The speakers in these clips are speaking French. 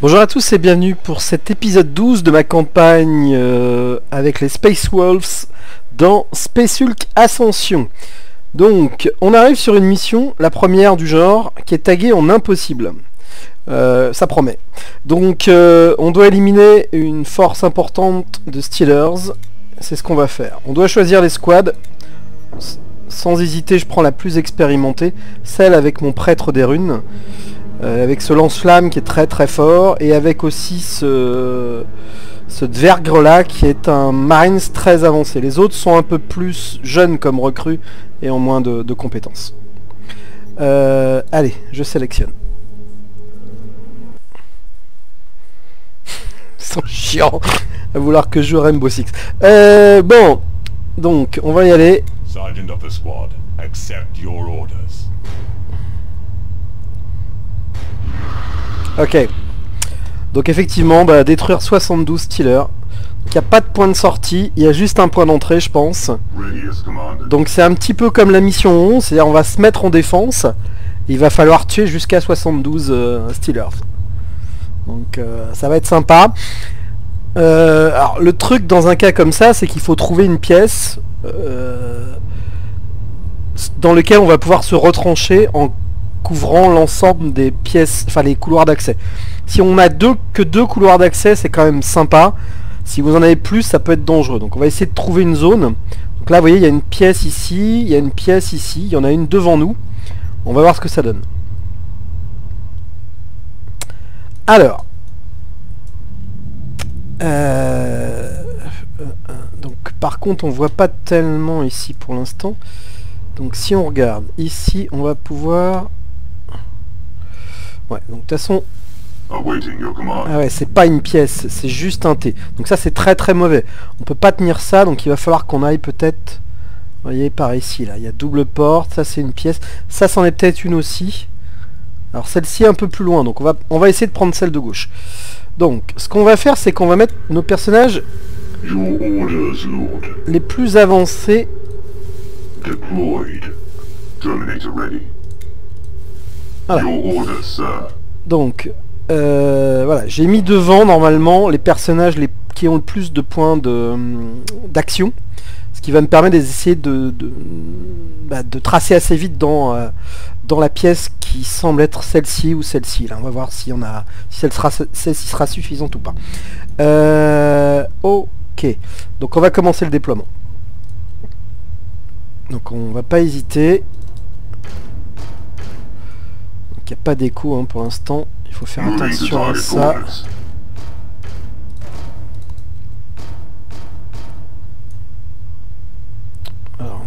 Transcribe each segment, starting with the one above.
Bonjour à tous et bienvenue pour cet épisode 12 de ma campagne avec les Space Wolves dans Space Hulk Ascension. Donc on arrive sur une mission, la première du genre, qui est taguée en impossible. Ça promet. Donc on doit éliminer une force importante de Stealers. C'est ce qu'on va faire. On doit choisir les squads. Sans hésiter, je prends la plus expérimentée, celle avec mon prêtre des runes. Avec ce lance-flamme qui est très très fort, et avec aussi ce Dvergre là qui est un Marines très avancé. Les autres sont un peu plus jeunes comme recrues et ont moins de compétences. Allez, je sélectionne. Ils sont chiants à vouloir que je joue Rainbow Six. Bon, donc on va y aller. Sergeant of the squad, accept your orders. Ok. Donc effectivement, détruire 72 Stealers. Il n'y a pas de point de sortie, il y a juste un point d'entrée, je pense. Donc c'est un petit peu comme la mission 11, c'est-à-dire on va se mettre en défense. Et il va falloir tuer jusqu'à 72 Stealers. Donc ça va être sympa. Alors le truc dans un cas comme ça, c'est qu'il faut trouver une pièce dans lequel on va pouvoir se retrancher en couvrant l'ensemble des pièces, enfin les couloirs d'accès. Si on a que deux couloirs d'accès, c'est quand même sympa. Si vous en avez plus, ça peut être dangereux. Donc on va essayer de trouver une zone. Donc là, vous voyez, il y a une pièce ici, il y a une pièce ici, il y en a une devant nous. On va voir ce que ça donne. Alors. Donc par contre, on voit pas tellement ici pour l'instant. Donc si on regarde ici, on va pouvoir... Ouais, donc de toute façon... Ah ouais, c'est pas une pièce, c'est juste un T. Donc ça c'est très très mauvais. On peut pas tenir ça, donc il va falloir qu'on aille peut-être... Vous voyez par ici, là, il y a double porte, ça c'est une pièce. Ça c'en est peut-être une aussi. Alors celle-ci est un peu plus loin, donc on va essayer de prendre celle de gauche. Donc ce qu'on va faire, c'est qu'on va mettre nos personnages les plus avancés. Voilà. Donc voilà, j'ai mis devant normalement les personnages qui ont le plus de points d'action, ce qui va me permettre d'essayer de tracer assez vite dans la pièce qui semble être celle-ci ou celle-ci. Là, on va voir si celle-ci sera suffisante ou pas. Ok, donc on va commencer le déploiement. Donc on va pas hésiter. Il n'y a pas d'écho hein, pour l'instant. Il faut faire attention à ça. Alors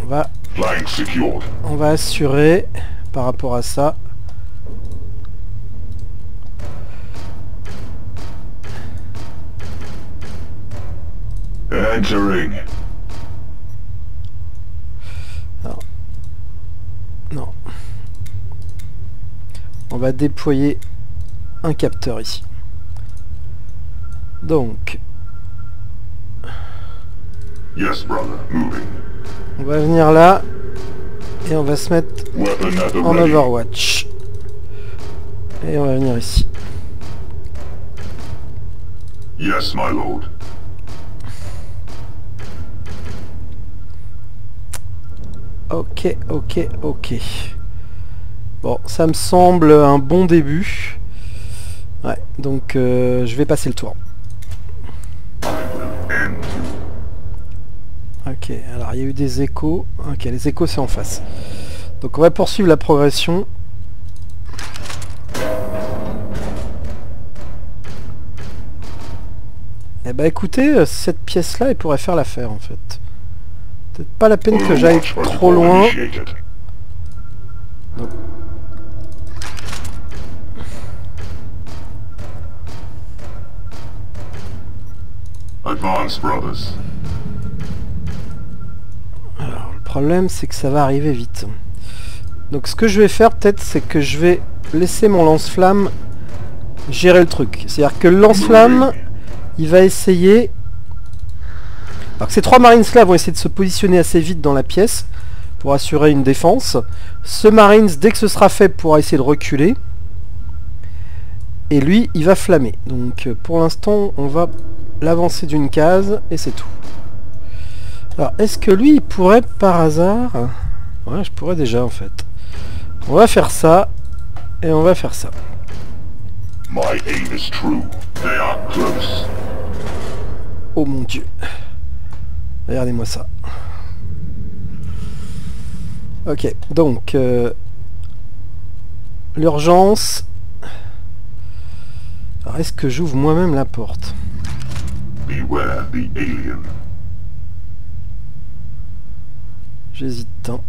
on va assurer par rapport à ça. Entering. Alors, non. On va déployer un capteur ici. Donc, Yes, brother. Moving. on va venir là et on va se mettre en Overwatch. Et on va venir ici. Yes, my lord. Ok, ok, ok. Bon, ça me semble un bon début. Ouais, donc je vais passer le tour. Ok, alors il y a eu des échos. Ok, les échos c'est en face. Donc on va poursuivre la progression. Eh bah écoutez, cette pièce-là, elle pourrait faire l'affaire en fait. Peut-être pas la peine que j'aille trop loin. Donc. Advance, brothers. Alors le problème c'est que ça va arriver vite. Donc ce que je vais faire peut-être c'est que je vais laisser mon lance-flamme gérer le truc. C'est-à-dire que le lance-flamme il va essayer... Alors que ces trois marines là vont essayer de se positionner assez vite dans la pièce pour assurer une défense. Ce marines dès que ce sera fait pourra essayer de reculer. et lui il va flammer. Donc pour l'instant on va l'avancer d'une case et c'est tout. Alors est-ce que lui il pourrait par hasard... Ouais, je pourrais déjà en fait. On va faire ça et on va faire ça. My aim is true. They are close. Oh mon dieu. Regardez-moi ça. Ok, donc l'urgence. Alors est-ce que j'ouvre moi-même la porte? Beware the alien. J'hésite tant.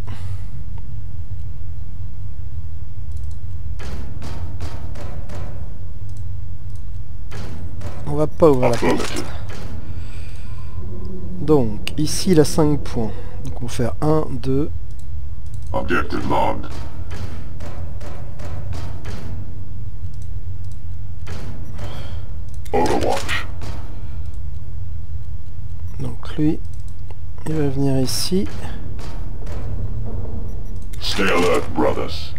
On va pas ouvrir la porte. Affirmative. Donc ici il a 5 points. Donc on va faire 1, 2. Objective logged. Overwatch. Donc lui, il va venir ici. Stay alert, brothers.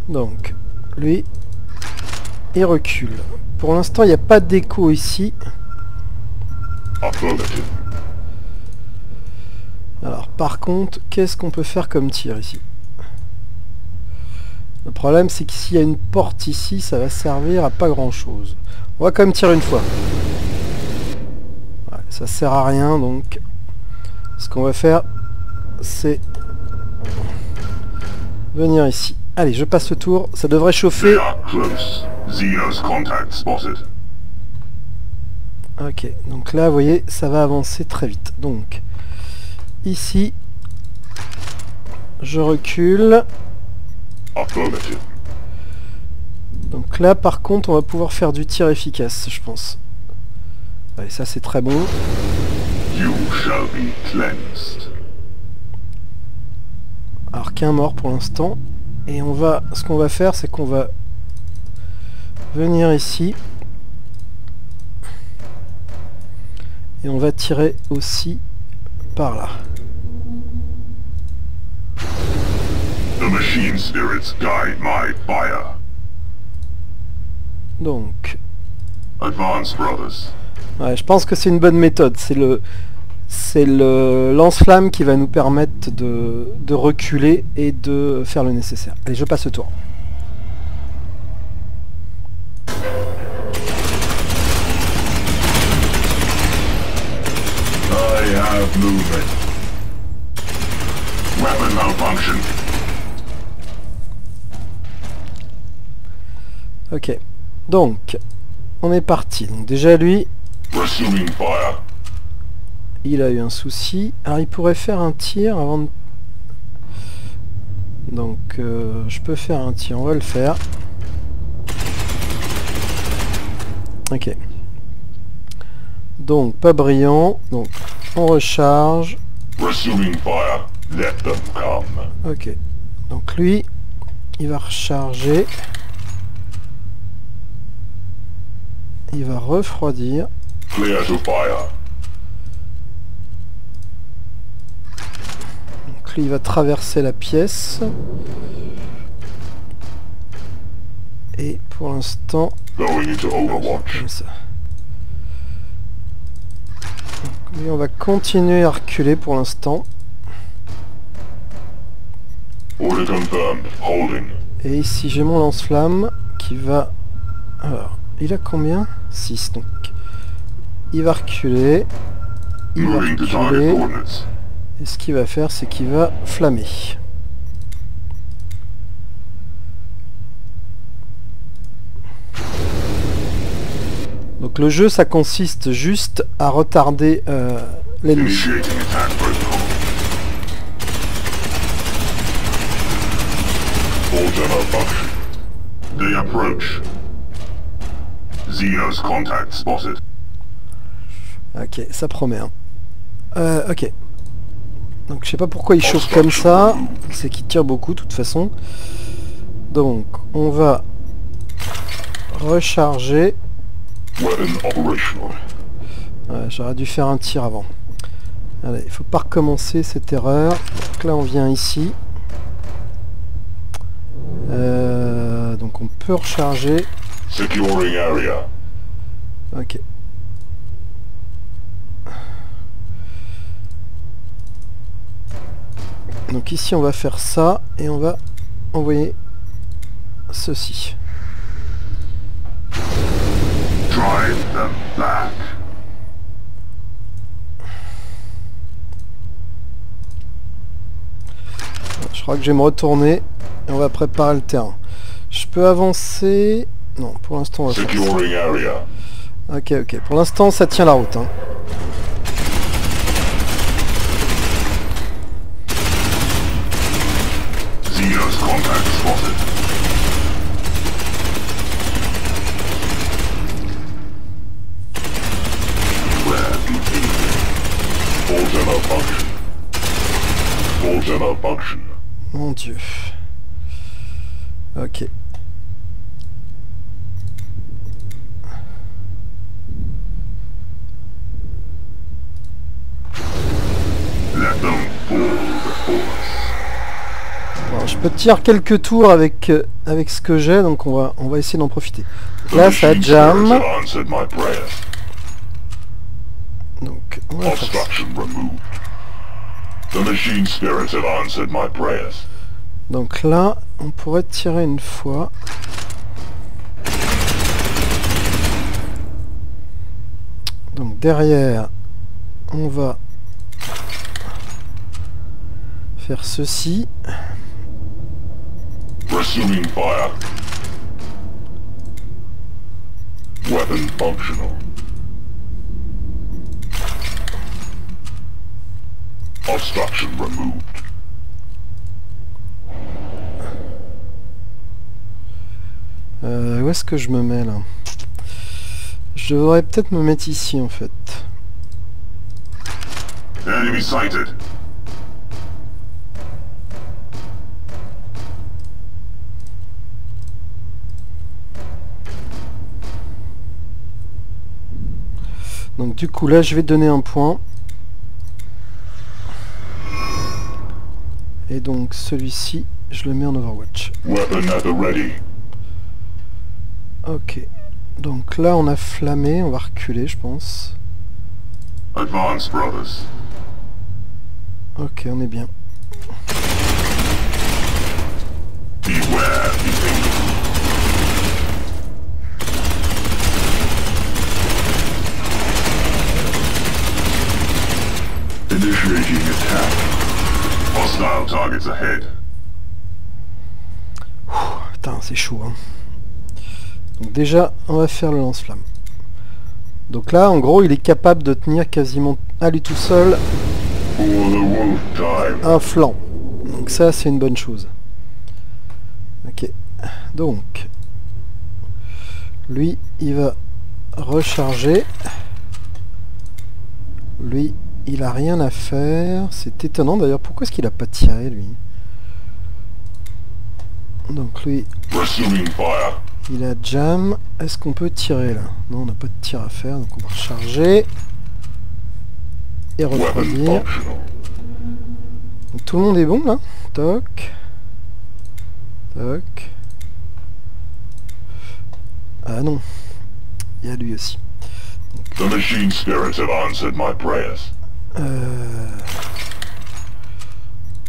Donc lui, il recule. Pour l'instant il n'y a pas d'écho ici. Affirmative. Alors par contre, qu'est-ce qu'on peut faire comme tir ici? Le problème c'est que s'il y a une porte ici, ça va servir à pas grand chose. On va quand même tirer une fois. Ouais, ça sert à rien, donc ce qu'on va faire c'est venir ici. Allez, je passe le tour, ça devrait chauffer. They are close. Xenos contact spotted. Ok, donc là vous voyez, ça va avancer très vite. Donc ici, je recule. Affirmative. Donc là par contre on va pouvoir faire du tir efficace, je pense. Allez, ça c'est très bon. You shall be cleansed. Alors qu'un mort pour l'instant. Et on va, ce qu'on va faire c'est qu'on va venir ici. Et on va tirer aussi par là. The machine spirits guide my fire. Donc, Advance, brothers. ouais, je pense que c'est une bonne méthode. C'est le lance-flamme qui va nous permettre de reculer et de faire le nécessaire. Allez, je passe le tour. I have movement. Weapon malfunction. Ok. Donc, on est parti. Donc déjà lui, Resuming fire. il a eu un souci. Alors il pourrait faire un tir avant de... Donc je peux faire un tir, on va le faire. Ok. Donc pas brillant. Donc on recharge. Resuming fire. Let them come. Ok. Donc lui, il va recharger. Il va refroidir. Clear to fire. Donc lui, il va traverser la pièce. Et pour l'instant, Going into Overwatch. comme ça. Donc, lui, on va continuer à reculer pour l'instant. Order confirmed. Holding. Et ici, j'ai mon lance-flamme qui va... Alors, il a combien? 6. Donc, il va reculer. Il va Moving to target reculer. coordinates. Et ce qu'il va faire, c'est qu'il va flammer. Donc le jeu, ça consiste juste à retarder l'ennemi. Initiating attack protocol. Order malfunction. They approach. Xenos contact spotted. Ok, ça promet. Hein. Ok. Donc je sais pas pourquoi il chauffe comme ça. C'est qu'il tire beaucoup de toute façon. Donc on va recharger. Weapon operational. Ouais, j'aurais dû faire un tir avant. Allez, il faut pas recommencer cette erreur. Donc là on vient ici. Donc on peut recharger. Securing area. Ok. Donc ici on va faire ça et on va envoyer ceci. Drive them back. Je crois que je vais me retourner et on va préparer le terrain. Je peux avancer... Non, pour l'instant on va faire ça. Securing area. Ok, ok. Pour l'instant ça tient la route. Hein. Xenos contact spotted. Beware BP. Full malfunction. Full malfunction. Mon Dieu. Ok. Let them fall before us. Alors, je peux tirer quelques tours avec avec ce que j'ai, donc on va essayer d'en profiter. Là ça jam. Answered my prayers. Donc on va faire ça. Obstruction removed. The machine spirits have answered my prayers. Donc là on pourrait tirer une fois. Donc derrière on va faire ceci. Resuming fire. Weapon functional. Obstruction removed. Où est-ce que je me mets là? Je devrais peut-être me mettre ici en fait. Enemy sighted. Donc du coup là je vais donner un point. Et donc celui-ci je le mets en Overwatch. Weapon at the ready. Ok. Donc là on a flammé, on va reculer je pense. Advance, brothers. Ok, on est bien. Beware the Initiating attack. Hostile targets ahead. Putain, c'est chaud. Hein. Donc déjà, on va faire le lance-flamme. Donc là, en gros, il est capable de tenir quasiment à lui tout seul For the wolf time. un flanc. Donc ça, c'est une bonne chose. Ok. Donc, lui, il va recharger. Lui, il a rien à faire. C'est étonnant d'ailleurs. Pourquoi est-ce qu'il a pas tiré, lui? Donc lui, Resuming fire. il a jam. Est-ce qu'on peut tirer là? Non, on n'a pas de tir à faire. Donc on va recharger. Et Weapon refroidir. functional. Donc, tout le monde est bon là? Toc. Toc. Ah non. Il y a lui aussi. The machine spirits have answered my prayers.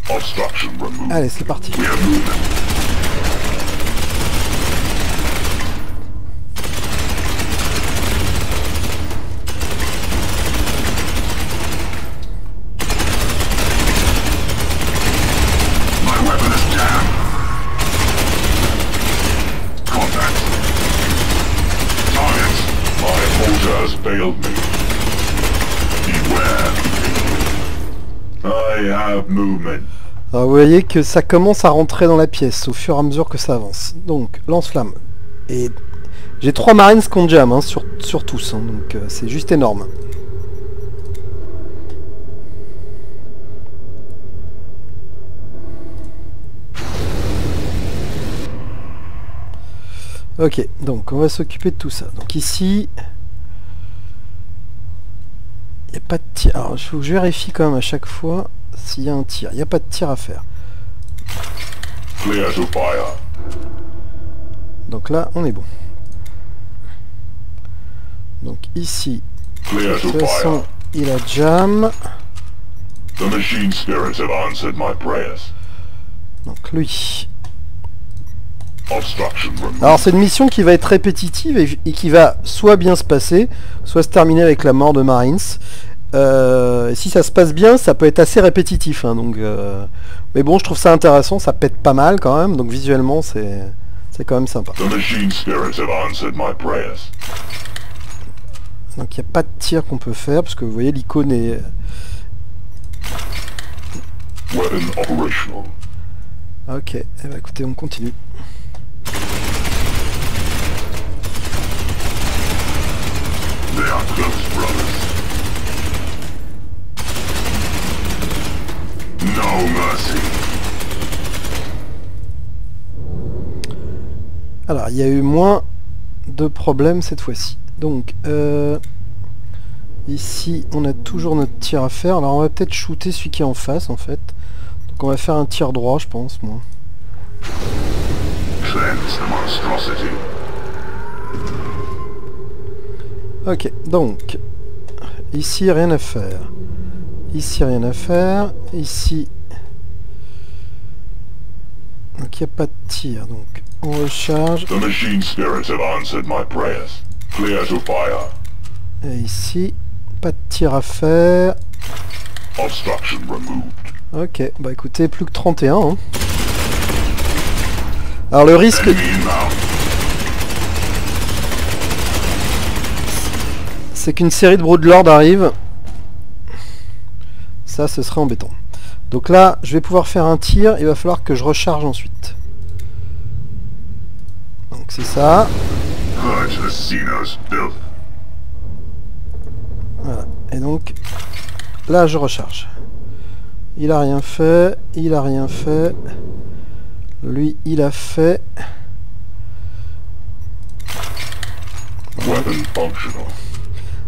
Obstruction removed. Allez, c'est parti. We are moving. My weapon is jammed. Contact. Targets. My holder has failed me. Beware. I have movement. Alors vous voyez que ça commence à rentrer dans la pièce au fur et à mesure que ça avance. Donc, lance-flamme. Et j'ai 3 Marines qu'on jam hein, sur tous. Hein, donc c'est juste énorme. Ok, donc on va s'occuper de tout ça. Donc ici, il n'y a pas de tir. Alors il faut que je vérifie quand même à chaque fois s'il y a un tir. Il n'y a pas de tir à faire. Clear to fire. Donc là, on est bon. ici, Clear de to toute façon, fire. il a jam. The machine spirits have answered my prayers. Donc lui. Obstruction removed. Alors c'est une mission qui va être répétitive et qui va soit bien se passer, soit se terminer avec la mort de Marines. Si ça se passe bien, ça peut être assez répétitif, hein, donc, mais bon, je trouve ça intéressant, ça pète pas mal quand même, donc visuellement c'est quand même sympa. The machine spirits have answered my prayers. Donc il n'y a pas de tir qu'on peut faire, parce que vous voyez l'icône est... Weapon operational. Ok, eh ben, écoutez, on continue. They are close, brothers. No mercy. Alors, il y a eu moins de problèmes cette fois-ci. Donc, ici, on a toujours notre tir à faire. Alors, on va peut-être shooter celui qui est en face, en fait. Donc, on va faire un tir droit, je pense, moi. Cleanse the monstrosity. Ok, donc, ici, rien à faire. Ici, rien à faire. Ici... Donc, il n'y a pas de tir, donc... On recharge. The machine spirits have answered my prayers. Clear to fire. Et ici, pas de tir à faire. Obstruction removed. Ok, bah écoutez, plus que 31. Hein. Alors le risque... Enemy inbound. c'est qu'une série de Broodlord arrive. Ça, ce serait embêtant. Donc là, je vais pouvoir faire un tir. Il va falloir que je recharge ensuite. Donc c'est ça. Purge the Xenos filth. Voilà. Et donc, là, je recharge. Il a rien fait. Il a rien fait. Lui, il a fait. Weapon functional.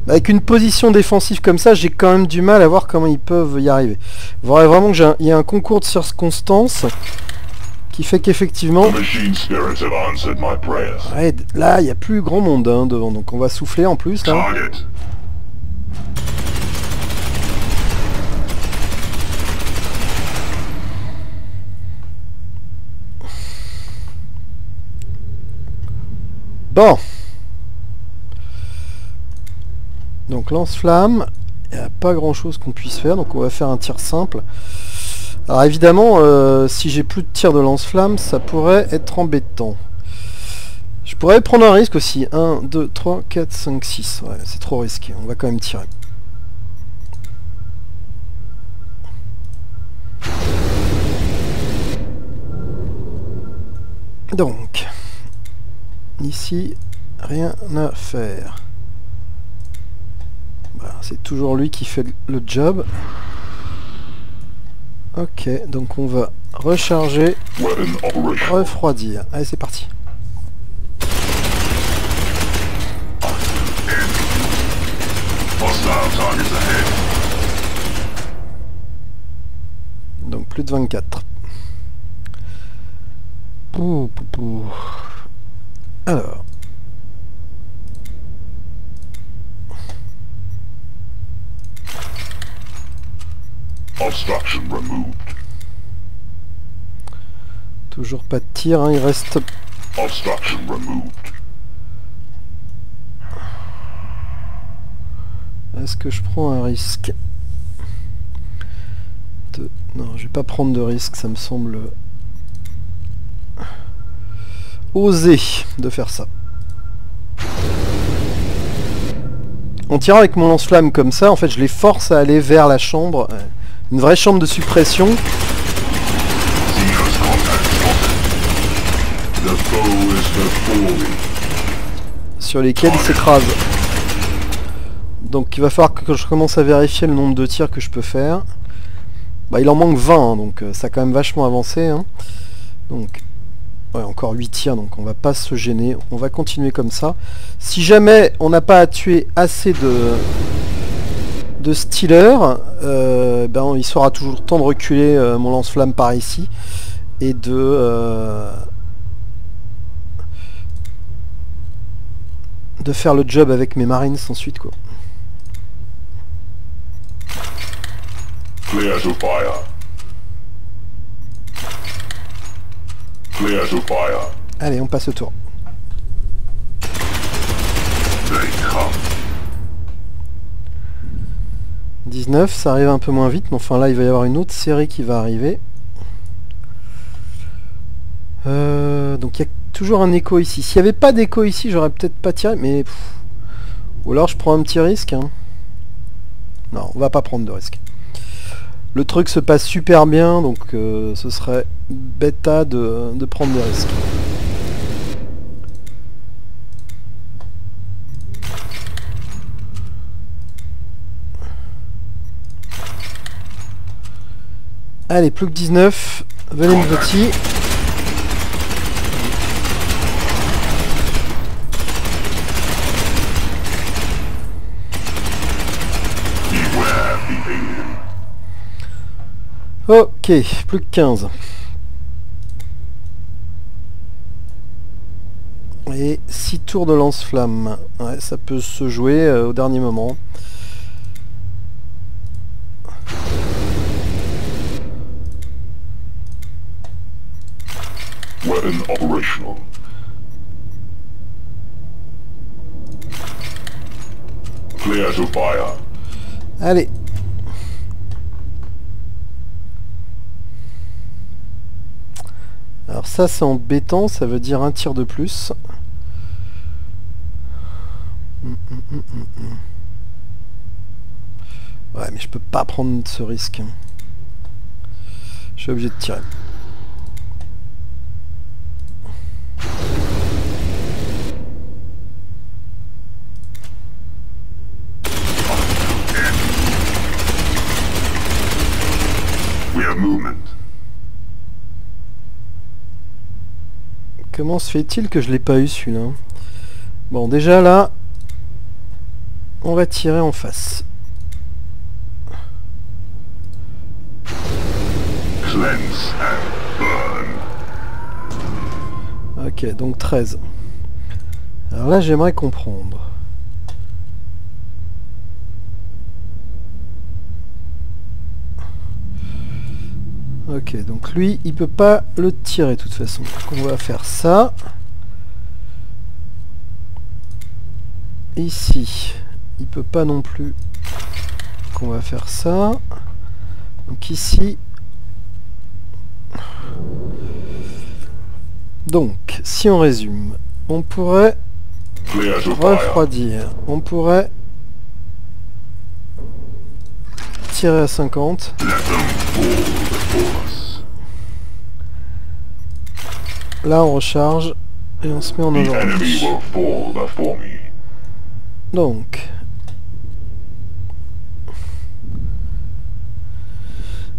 Avec une position défensive comme ça, j'ai quand même du mal à voir comment ils peuvent y arriver. Il faudrait vraiment que il y ait un concours de circonstances qui fait qu'effectivement... The machine spirits have answered my prayers. Ouais, là, il n'y a plus grand monde hein, devant, donc on va souffler en plus. Là. Target. Bon. Donc lance-flamme, il n'y a pas grand chose qu'on puisse faire, donc on va faire un tir simple. Alors évidemment, si j'ai plus de tir de lance-flamme, ça pourrait être embêtant. Je pourrais prendre un risque aussi. 1, 2, 3, 4, 5, 6. Ouais, c'est trop risqué, on va quand même tirer. Donc, ici, rien à faire. Voilà, c'est toujours lui qui fait le job. Ok, donc on va recharger, Weapon operational. refroidir. Allez, c'est parti. Hostile targets ahead. Donc plus de 24. Pouh, pouh, pouh. Alors. Obstruction removed. Toujours pas de tir, hein, il reste... Obstruction removed. Est-ce que je prends un risque de... Non, je vais pas prendre de risque, ça me semble... osé de faire ça. En tirant avec mon lance-flamme comme ça, en fait, je les force à aller vers la chambre. Une vraie chambre de suppression. Xenos contact spotted. The foe is before me. Sur lesquels ils s'écrasent. Donc il va falloir que je commence à vérifier le nombre de tirs que je peux faire. Bah il en manque 20, hein, donc ça a quand même vachement avancé. Hein. Donc, ouais, encore 8 tirs, donc on va pas se gêner. On va continuer comme ça. Si jamais on n'a pas à tuer assez de Stealers, ben, il sera toujours temps de reculer mon lance-flamme par ici. Et de faire le job avec mes Marines ensuite, quoi. Clear to fire. Clear to fire. Allez, on passe au tour. They come. 19, ça arrive un peu moins vite, mais enfin là il va y avoir une autre série qui va arriver. Donc il y a toujours un écho ici. S'il n'y avait pas d'écho ici, j'aurais peut-être pas tiré, mais... Ou alors je prends un petit risque. Hein. Non, on va pas prendre de risque. Le truc se passe super bien, donc ce serait bêta de prendre des risques. Allez, plus que 19. Venez me petit. Ok, plus que 15. Et 6 tours de lance-flamme. Ouais, ça peut se jouer au dernier moment. Weapon operational. Clear to fire. Allez. Alors ça c'est embêtant, ça veut dire un tir de plus. Ouais, mais je peux pas prendre ce risque. Je suis obligé de tirer. We have movement. Comment se fait-il que je l'ai pas eu celui-là? Bon, déjà là, on va tirer en face. Cleanse and burn. Ok, donc 13. Alors là, j'aimerais comprendre. Ok, donc lui, il peut pas le tirer de toute façon. Donc on va faire ça. Ici, il peut pas non plus. Donc on va faire ça. Donc ici. Donc, si on résume, on pourrait Clear to fire. refroidir. On pourrait tirer à 50. Let them fall before us. Là, on recharge et on se met en The enemy overwatch. will fall before me. Donc,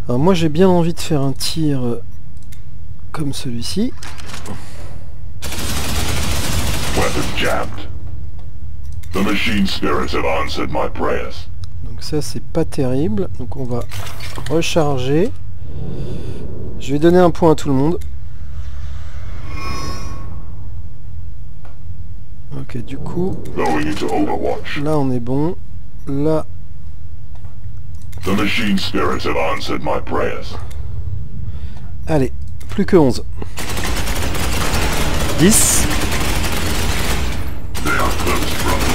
alors moi j'ai bien envie de faire un tir comme celui-ci. Weapon jammed. The machine spirits have answered my prayers. Donc ça c'est pas terrible. Donc on va recharger. Je vais donner un point à tout le monde. Ok, du coup, Going into Overwatch. là on est bon. Là, The machine spirits have answered my prayers. allez, plus que 11. 10. They are close, brothers.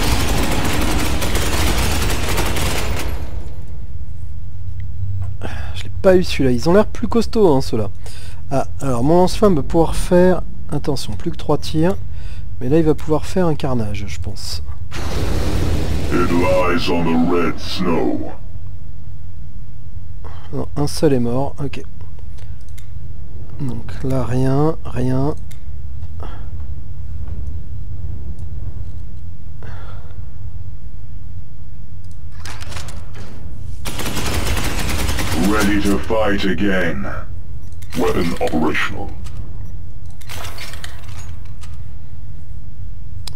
Je l'ai pas eu celui-là. Ils ont l'air plus costauds, hein, ceux-là. Ah, alors mon lance-flamme va pouvoir faire... Attention, plus que 3 tirs. Mais là, il va pouvoir faire un carnage, je pense. It lies on the red snow. Non, un seul est mort. Ok. Donc là, rien, rien. Ready to fight again. Weapon operational.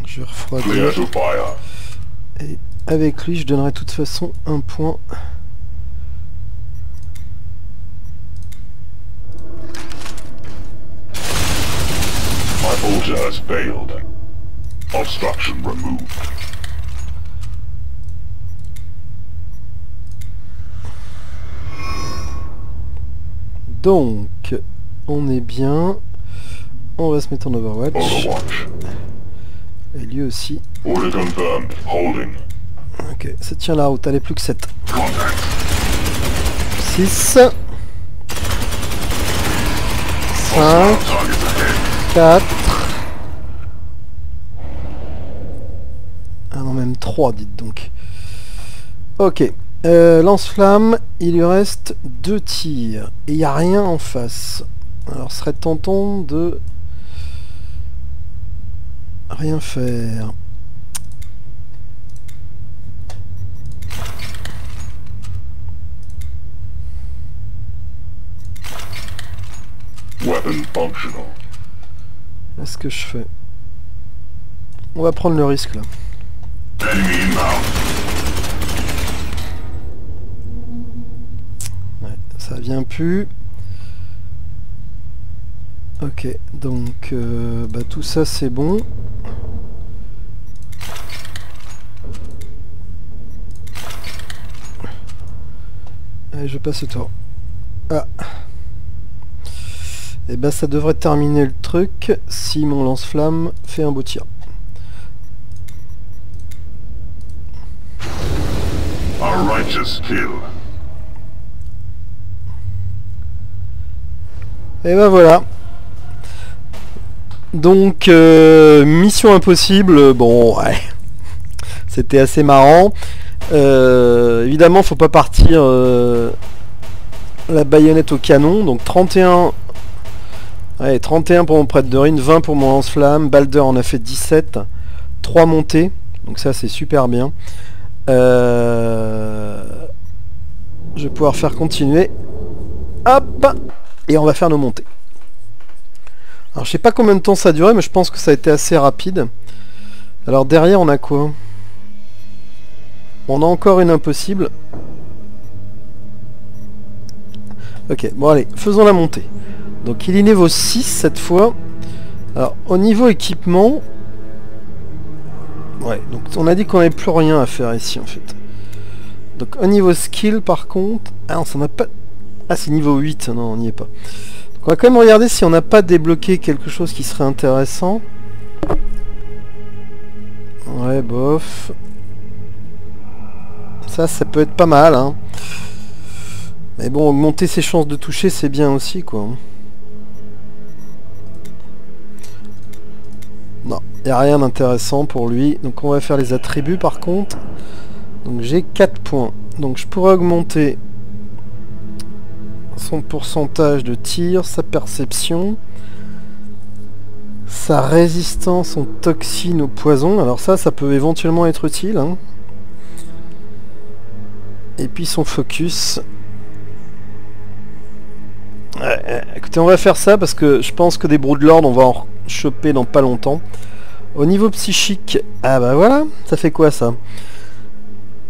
Je vais refroidir. Clear to fire. Et avec lui, je donnerai de toute façon un point. My bolter has failed. Obstruction removed. Donc, on est bien. On va se mettre en Overwatch. Overwatch. Et lui aussi. Order confirmed. Holding. Ok, ça tient la route. Allez, plus que 7. Contact. 6. 5. Targets ahead. 4. Ah non, même 3, dites donc. Ok. Lance-flamme, il lui reste 2 tirs. Et il n'y a rien en face. Alors, ce serait tentant de rien faire. Weapon functional. Qu'est-ce que je fais? On va prendre le risque là. Enemy inbound. Ouais, ça vient plus. Ok, donc bah, tout ça c'est bon. Allez, je passe au tour. Ah. Et ben ça devrait terminer le truc si mon lance-flamme fait un beau tir. A righteous kill. Et ben voilà. Donc mission impossible, bon ouais. C'était assez marrant. Évidemment faut pas partir la baïonnette au canon. Donc 31. Ouais, 31 pour mon prêtre de Rhin, 20 pour mon lance-flamme. Balder en a fait 17. 3 montées. Donc ça c'est super bien. Je vais pouvoir faire continuer. Hop. Et on va faire nos montées. Alors je sais pas combien de temps ça a duré, mais je pense que ça a été assez rapide. Alors derrière on a quoi? On a encore une impossible. Ok, bon allez, faisons la montée. Donc il est niveau 6 cette fois. Alors au niveau équipement... Ouais, donc on a dit qu'on n'avait plus rien à faire ici en fait. Donc au niveau skill par contre... Ah non, ça n'a pas... Ah c'est niveau 8, non on n'y est pas. Donc on va quand même regarder si on n'a pas débloqué quelque chose qui serait intéressant. Ouais, bof. Ça peut être pas mal, hein. Mais bon, augmenter ses chances de toucher, c'est bien aussi, quoi. Non, il n'y a rien d'intéressant pour lui. Donc on va faire les attributs, par contre. Donc j'ai 4 points. Donc je pourrais augmenter son pourcentage de tir, sa perception, sa résistance aux toxines, aux poisons. Alors ça peut éventuellement être utile, hein. Et puis son focus. Écoutez, on va faire ça parce que je pense que des Broodlords, on va en choper dans pas longtemps. Au niveau psychique, ah bah voilà, ça fait quoi ça?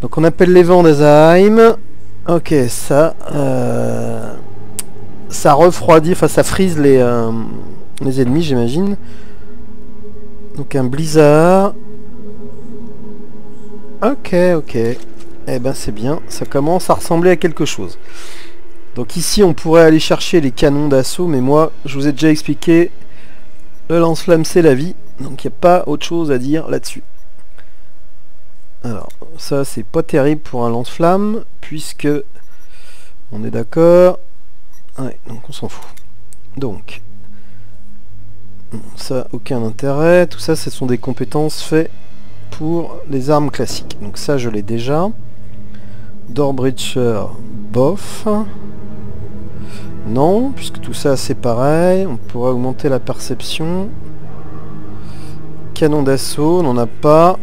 Donc on appelle les vents d'Azaheim. Ok, ça refroidit, enfin ça frise les ennemis, j'imagine. Donc un blizzard. Ok. Eh ben c'est bien, ça commence à ressembler à quelque chose. Donc ici on pourrait aller chercher les canons d'assaut, mais moi je vous ai déjà expliqué, le lance-flamme c'est la vie, donc il n'y a pas autre chose à dire là-dessus. Alors ça c'est pas terrible pour un lance-flamme, puisque on est d'accord. Ouais, donc on s'en fout. Donc ça aucun intérêt, tout ça ce sont des compétences faites pour les armes classiques. Donc ça je l'ai déjà. Doorbreacher, bof. Non, puisque tout ça c'est pareil. On pourrait augmenter la perception. Canon d'assaut, on n'en a pas.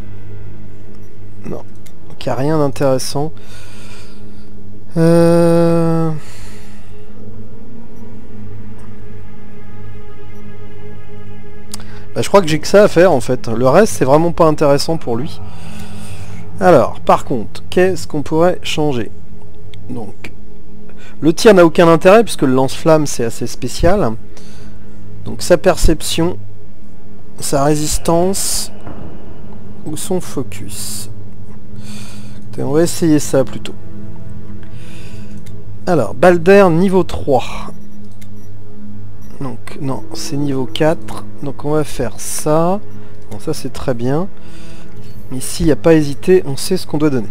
Non, donc il n'y a rien d'intéressant. Bah, je crois que j'ai que ça à faire en fait. Le reste c'est vraiment pas intéressant pour lui. Alors, par contre, qu'est-ce qu'on pourrait changer? Donc, le tir n'a aucun intérêt puisque le lance-flamme c'est assez spécial. Donc sa perception, sa résistance ou son focus. Écoutez, on va essayer ça plutôt. Alors, Balder niveau 3. Donc, non, c'est niveau 4. Donc on va faire ça. Bon, ça c'est très bien. Ici, il n'y a pas hésité, on sait ce qu'on doit donner.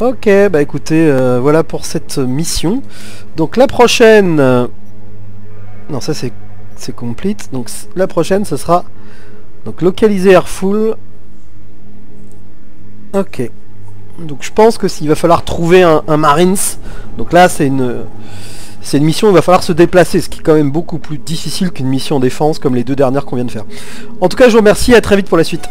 Ok, bah écoutez, voilà pour cette mission. Donc la prochaine... non, ça c'est complete. Donc la prochaine, ce sera... donc localiser Airful. Ok. Donc je pense que s'il va falloir trouver un Marines. Donc là, c'est une mission où il va falloir se déplacer, ce qui est quand même beaucoup plus difficile qu'une mission en défense comme les deux dernières qu'on vient de faire. En tout cas, je vous remercie, à très vite pour la suite.